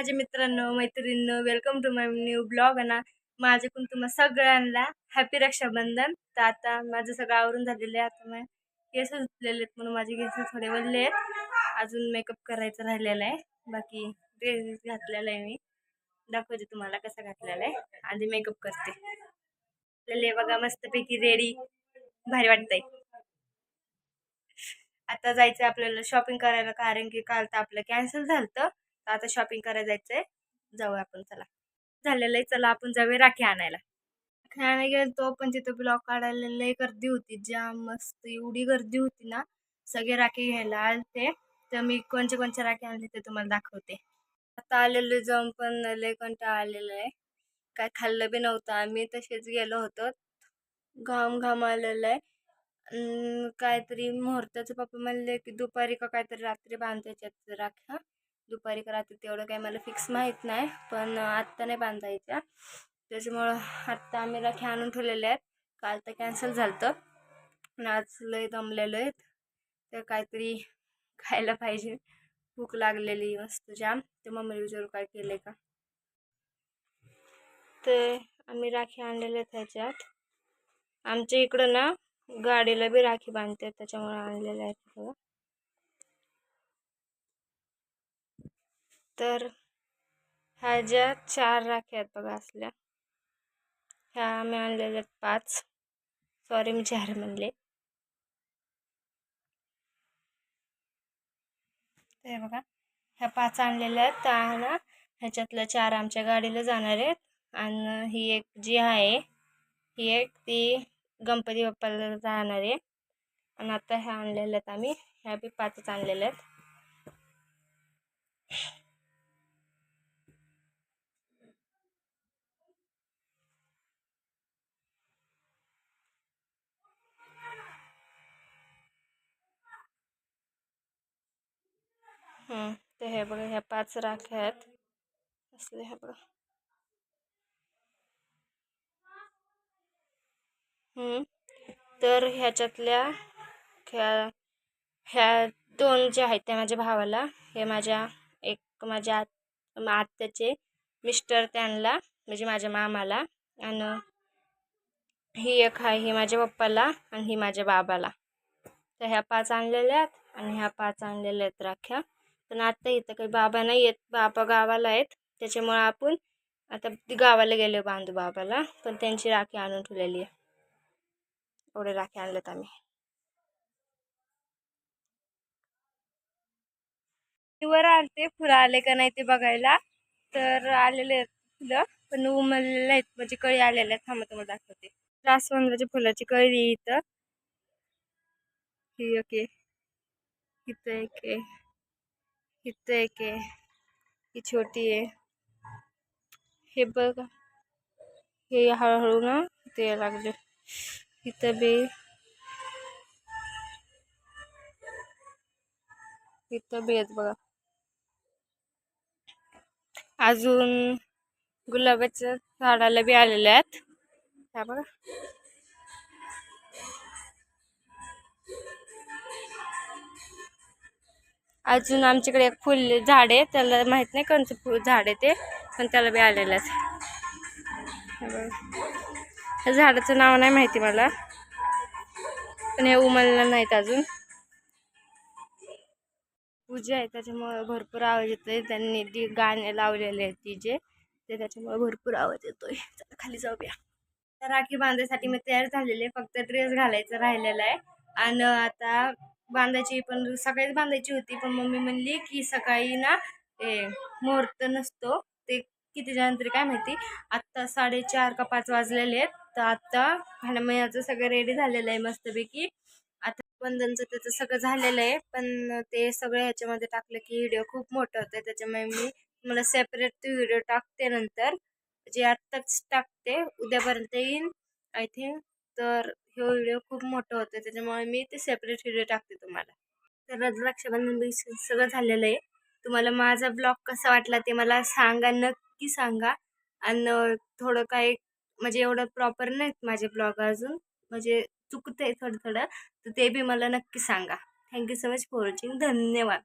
माझे मित्रांनो मैत्रिणींनो welcome to my new blog ना माझ्याकडून तुम्हा सगळ्यांना हॅपी रक्षाबंधन. तर आता माझं सगळं आवरून झालेलं आहे. आता मग केस धुतलेले आहेत म्हणून माझे केस थोडे वळले आहेत. अजून मेकअप करायचं राहिलेलं आहे. बाकी ड्रेस घातलेला आहे. मी दाखवते तुम्हाला कसा घातलेला आहे. आधी मेकअप करते. आपल्याला बघा मस्तपैकी रेडी भारी वाटतंय. आता जायचं आपल्याला शॉपिंग करायला कारण की काल तर आपलं कॅन्सल झालं. तर आता शॉपिंग करायला जायचंय. जाऊया आपण चला. झालेलं आहे चला आपण जाऊया राखी आणायला. खेळायला गेलो पण तिथं ब्लॉग काढायला लय गर्दी होती. जाम मस्त एवढी गर्दी होती ना. सगळे राखी घ्यायला आलते. तर मी कोणच्या राखी आणले ते तुम्हाला दाखवते. आता आलेलो जाऊन पण लय कंटाळा आलेला आहे. काय खाल्लं बी नव्हतं. आम्ही तसेच गेलो होतो. घाम घाम आलेला आहे. काहीतरी मुहूर्ताचे पप्पा म्हणले की दुपारी का काहीतरी रात्री बांधायच्यात राख्या. दुपारी का रात्री तेवढं काही मला फिक्स माहीत नाही. पण आत्ता नाही बांधायच्या. त्याच्यामुळं आत्ता आम्ही राखी आणून ठेवलेल्या आहेत. काल तर कॅन्सल झालं होतं. पण आज लय दमलेलं आहेत. तर काहीतरी खायला पाहिजे. भूक लागलेली मस्त जाम. तर मम्मीला विचारू काय केलं का. ते आम्ही राखी आणलेल्या आहेत ह्याच्यात. आमच्या इकडं ना गाडीला बी राखी बांधते त्याच्यामुळे आणलेल्या आहेत बघा. तर ह्या ज्या 4 राख्या आहेत बघा असल्या. ह्या आम्ही आणलेल्या आहेत 5. सॉरी मी 4 म्हणले. ते बघा ह्या 5 आणलेल्या आहेत. त्या ना ह्याच्यातल्या 4 आमच्या गाडीला जाणार आहेत. आणि ही एक जी आहे ही एक ती गणपती बाप्पाला जाणार आहे. आणि आता ह्या आणलेल्या आहेत आम्ही. ह्या बी 5च आणलेल्या आहेत. तर हे बघा ह्या 5 राख्या आहेत असले हे बघा. तर ह्याच्यातल्या ह्या 2 ज्या आहेत त्या माझ्या भावाला. हे माझ्या आत्याचे मिस्टर त्यांना म्हणजे माझ्या मामाला. आणि ही एक आहे ही माझ्या पप्पाला आणि ही माझ्या बाबाला. तर ह्या 5 आणलेल्या आहेत. आणि ह्या 5 आणलेल्या आहेत राख्या. पण आता इथं काही बाबा नाही येत. बाबा गावाला आहेत. त्याच्यामुळे आपण आता गावाला गेलो बांधू बाबाला. पण त्यांची राखी आणून ठेवलेली आहे. एवढे राखी आणलेत आम्ही. वर आलते फुलं आले का नाही ते बघायला. तर आलेले आहेत फुलं पण उमललेले आहेत म्हणजे कळी आलेल्या आहेत. थांबा तुम्हाला दाखवते. जास्वंदाच्या फुलाची कळी इथं. ही ओके इथं एक आहे. इथं एक आहे. ही छोटी आहे. हे बघा हे हळूहळू ना ते लागले. इथं बी इथं बी आहेत बघा. अजून गुलाबाच्या झाडाला बी आलेल्या आहेत. ह्या बघा. अजून आमच्याकडे एक फुल झाड आहे. त्याला माहित नाही कोणतं फुल झाड आहे ते. पण त्याला बी आलेलं आहे. त्या झाडाचं नाव नाही माहिती मला. पण हे उमललं नाहीत अजून. पूजा आहे त्याच्यामुळे भरपूर आवाज येतोय. त्यांनी ती गाणे लावलेले आहेत तिचे ते त्याच्यामुळे भरपूर आवाज येतोय. चला खाली जाऊया. तर राखी बांधायसाठी मी तयार झालेले. फक्त ड्रेस घालायचं राहिलेला आहे. आणि आता बांधायची पण सकाळीच बांधायची होती. पण मम्मी म्हणली की सकाळी ना मुहूर्त नसतो. ते किती तरी काय माहिती. आत्ता 4:30 का 5 वाजलेले आहेत. तर आत्ता खाण्याचं सगळं रेडी झालेलं आहे मस्तपैकी. आता बंधनचं त्याचं सगळं झालेलं आहे. पण ते सगळं ह्याच्यामध्ये टाकलं की व्हिडिओ खूप मोठं होतं. त्याच्यामुळे मी मला सेपरेट ते व्हिडिओ टाकते नंतर. जे आत्ताच टाकते उद्यापर्यंत येईल आय थिंक. तर हे व्हिडिओ खूप मोठं होतं त्याच्यामुळे मी ते सेपरेट व्हिडिओ टाकते तुम्हाला. तर रक्षाबंधन सगळं झालेलं आहे. तुम्हाला माझा ब्लॉग कसा वाटला ते मला सांगा. नक्की सांगा. आणि थोडं काय म्हणजे एवढं प्रॉपर नाहीत माझे ब्लॉग अजून. म्हणजे चुकतंय थोडं थोडं. तर ते बी मला नक्की सांगा. Thank you so much for watching. धन्यवाद.